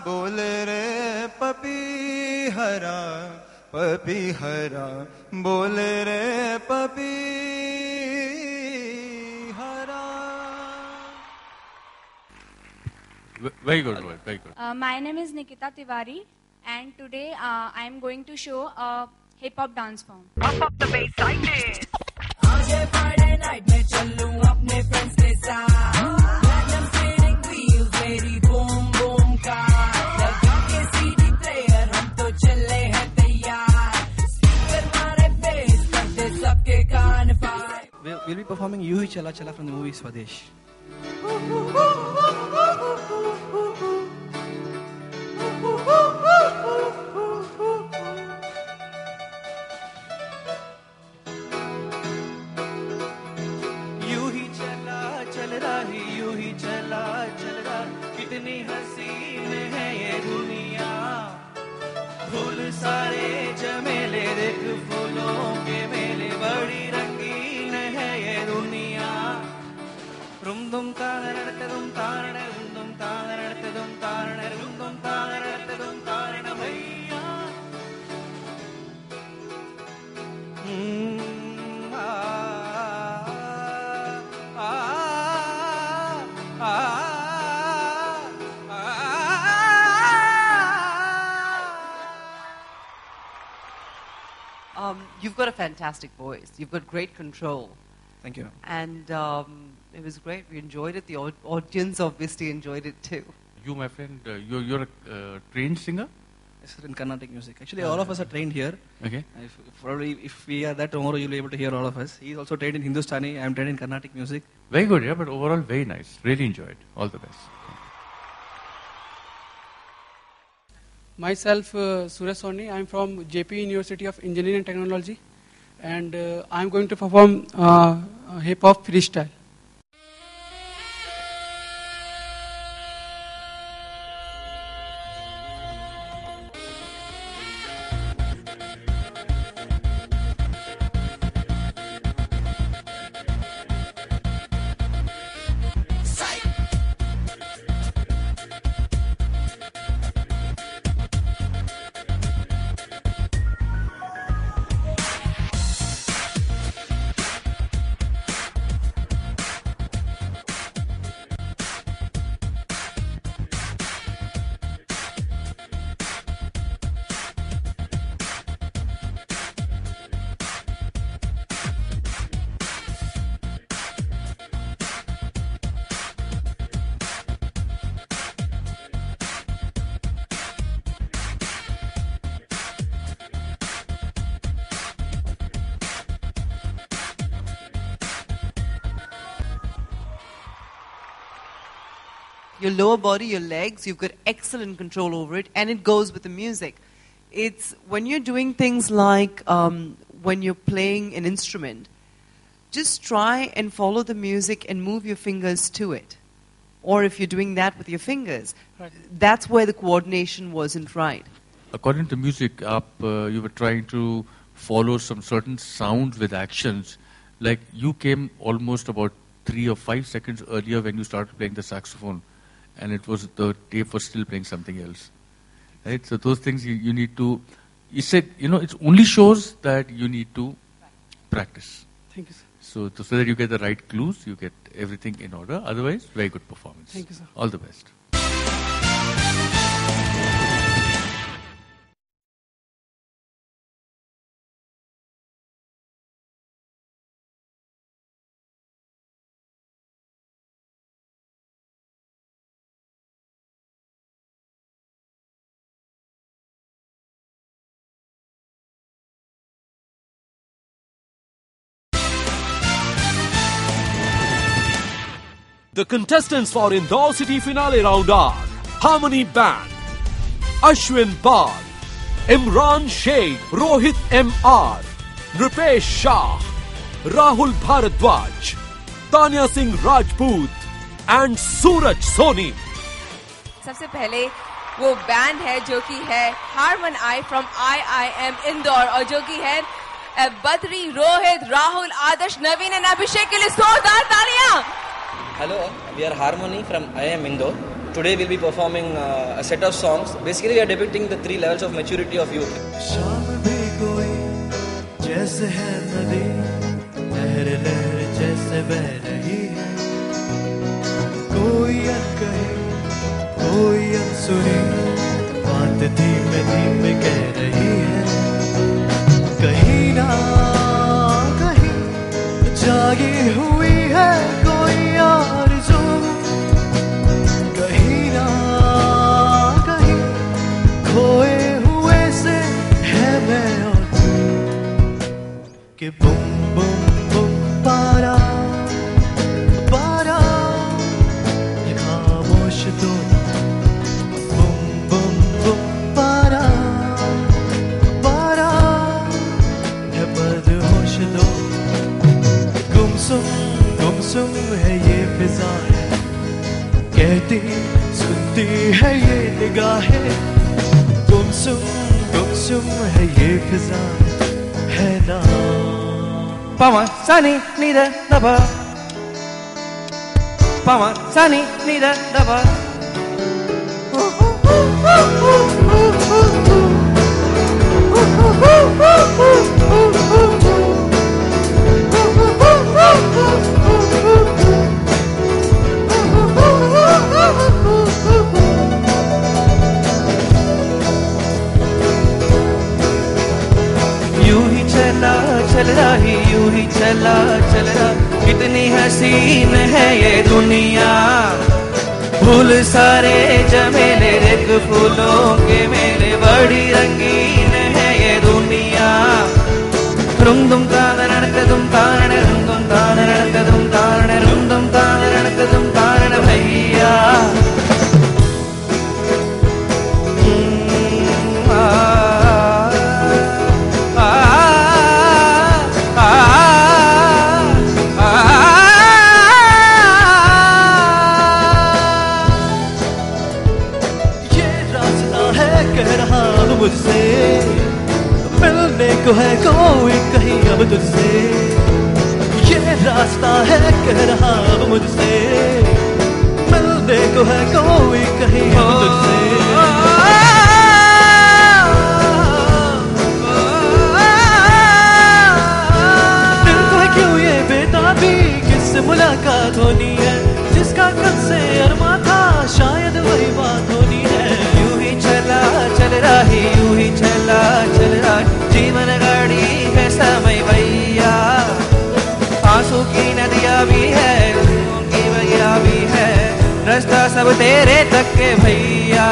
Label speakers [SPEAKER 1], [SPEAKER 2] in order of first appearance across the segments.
[SPEAKER 1] बोल रे पपी हरा बोल रे पपी हरा.
[SPEAKER 2] Very good word, very good.
[SPEAKER 3] My name is Nikita Tiwari, and today I am going to show a hip-hop dance form.
[SPEAKER 4] Pump up the bass like this. Aaj Friday night mein challu apne friends ke saath. Platinum steering wheels, meri boom boom car. Laga ke CD player, hum to challe hain taiyar. Speaker mare bass, karte sabke kaan fire.
[SPEAKER 5] We'll be performing You Hi Chala Chala from the movie Swadesh. यूं ही चला चल रहा कितनी हसीन है ये दुनिया फूल सारे जमेले देख फूलों के मेले बड़ी रंगीन है ये दुनिया रुम दुम तारण तुम तारण रुम दुम तारण तुम तारण रुम दुम तारण तुम तारण भैया
[SPEAKER 6] You've got a fantastic voice. You've got great control.
[SPEAKER 5] Thank you.
[SPEAKER 6] And it was great. We enjoyed it. The audience obviously enjoyed it too.
[SPEAKER 2] You, my friend, you're a trained singer?
[SPEAKER 5] Yes, in Carnatic music. Actually, all of us are trained here.
[SPEAKER 2] Okay.
[SPEAKER 5] If we are there tomorrow, you'll be able to hear all of us. He's also trained in Hindustani. I'm trained in Carnatic music.
[SPEAKER 2] Very good, yeah, but overall very nice. Really enjoyed. All the best.
[SPEAKER 7] Myself, Suraj Soni. I'm from JP University of Engineering and Technology, and I'm going to perform hip hop freestyle.
[SPEAKER 6] Your lower body, your legs, you've got excellent control over it, and it goes with the music. It's when you're doing things like when you're playing an instrument, just try and follow the music and move your fingers to it. Or if you're doing that with your fingers,
[SPEAKER 7] Right.
[SPEAKER 6] that's where the coordination wasn't right.
[SPEAKER 2] According to music, you were trying to follow some certain sounds with actions. Like you came almost about 3 or 5 seconds earlier when you started playing the saxophone, and it was the tape was still playing something else. Right? So those things you need to. You said it only shows that you need to practice.
[SPEAKER 7] Thank you, sir.
[SPEAKER 2] So that you get the right clues, you get everything in order. Otherwise, very good performance.
[SPEAKER 7] Thank you, sir.
[SPEAKER 2] All the best.
[SPEAKER 8] The contestants for Indore City Finale round are Harmony Band, Ashwin Bal, Imran Sheikh, Rohit M.R., Rupesh Shah, Rahul Bharadwaj, Tanya Singh Rajput and Suraj Soni.
[SPEAKER 9] सबसे पहले वो band है जो कि है Harman I from IIM Indore और जो कि है बद्री, रोहित, राहुल, आदर्श, नवीन एंड अभिषेक के लिए जोरदार तालियां.
[SPEAKER 10] Hello, we are Harmony from IIM Indore. today we'll be performing a set of songs. Basically, we are depicting the 3 levels of maturity of youth.
[SPEAKER 1] शाम भी कोई जैसे है नदी, लहर लहर जैसे बह रही है, कोई अनकही कोई अनसुनी बात धीमे धीमे कह रही है, कहीं ना कहीं जागी हुई है कोई आरज़ू, कहीं ना कहीं खोए हुए से है मैं और तू, कि बुम बुम बुम पारा पारा ये खामोश तो, बुम बुम बुम पारा पारा है बदहोश दो, गुमसुम है ये फिजाएं, कहती सुनती है ये निगाहें, गुमसुम है ये फिजाएं, है ना
[SPEAKER 5] Pama, Sani, Nida, Daba. Pama, Sani, Nida, Daba. चल रही यूं ही चला चल रहा, कितनी हसीन है ये दुनिया, फूल सारे जमेले देख फूलों के मेले, बड़ी रंगीन है ये दुनिया, रुम दुम तारण कदम तारण रुम दुम तारण कदम तारण रुम दुम तारण कदम तारण भैया,
[SPEAKER 1] मुझसे मिलने को है कोई कहीं अब तुझसे, ये रास्ता है कह रहा अब मुझसे, मिलने को है कोई कहीं अब तुझसे, दिल को है क्यों ये बेताबी, किससे मुलाकात होनी है, जिसका कल से अरमा था शायद वही बात होनी है,
[SPEAKER 5] चल रही यूं ही चला चल रहा, जीवन गाड़ी है समय भैया, आंसू की नदियां भी है उनकी भैया भी है, रास्ता सब तेरे तक के भैया।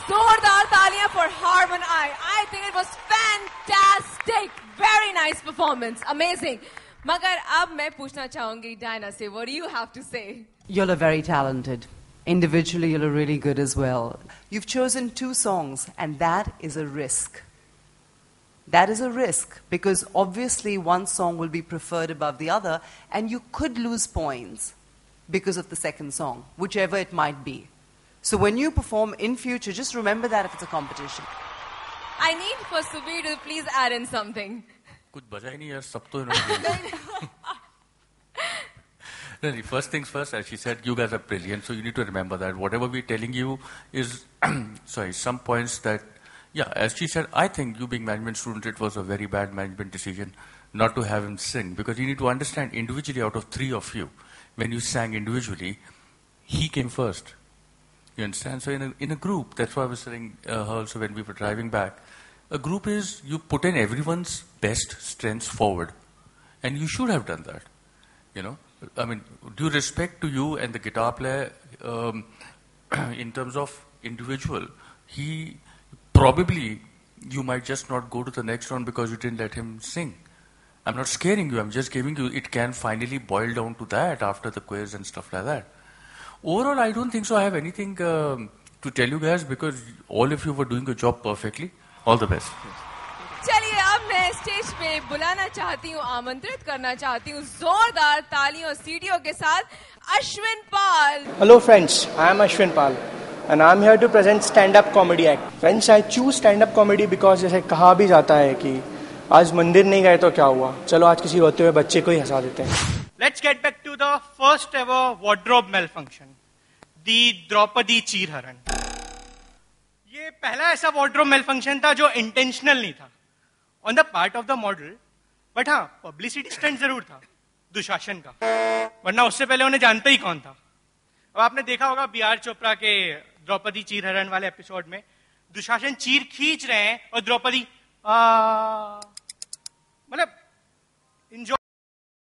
[SPEAKER 9] जोरदार तालियां for Harman I. I think it was fantastic. Very nice performance. Amazing. मगर अब मैं पूछना चाहूंगी डायना से, what do you have to say?
[SPEAKER 6] You're very talented. Individually, you're really good as well. You've chosen 2 songs, and that is a risk. That is a risk, because obviously one song will be preferred above the other, and you could lose points because of the second song, whichever it might be. So when you perform in future, just remember that if it's a competition.
[SPEAKER 9] I need for Subir to please add in something.
[SPEAKER 2] कुछ बजा ही नहीं यार, सब तो इन्होंने No, first things first, as she said, you guys are brilliant, so you need to remember that. Whatever we're telling you is, some points that, as she said, I think you being management student, it was a very bad management decision not to have him sing, because you need to understand individually out of 3 of you, when you sang individually, he came first. You understand? So in a group, that's why I was telling her also when we were driving back, a group is, you put in everyone's best strengths forward, and you should have done that, you know. I mean, due respect to you and the guitar player, in terms of individual, he probably, you might just not go to the next round because you didn't let him sing. I'm not scaring you, I'm just giving you, it can finally boil down to that after the quiz and stuff like that. Overall, I don't think so I have anything to tell you guys, because all of you were doing your job perfectly. All the best.
[SPEAKER 9] चलिए अब मैं stage पे बुलाना चाहती हूँ, आमंत्रित करना चाहती हूँ जोरदार तालियों सीटियों के साथ Ashwin Pal.
[SPEAKER 11] Hello friends, I am Ashwin Pal and I am here to present stand-up comedy act. Friends, I choose stand-up comedy because जैसे कहा भी जाता है कि आज मंदिर नहीं गए तो क्या हुआ, चलो आज किसी रोते हुए बच्चे को ही हंसा देते हैं.
[SPEAKER 12] Let's get back to the first ever wardrobe malfunction.
[SPEAKER 11] दी द्रौपदी चीरहरण। ये पहला ऐसा वार्डरोब मेल फंक्शन था जो इंटेंशनल नहीं था on the part of the model, but हाँ पब्लिसिटी स्टंट जरूर था दुशासन का, वरना उससे पहले उन्हें जानते ही कौन था। अब आपने देखा होगा बी.आर. चोपड़ा के द्रौपदी चीरहरण वाले एपिसोड में दुशासन चीर खींच रहे हैं और द्रौपदी मतलब इंजॉय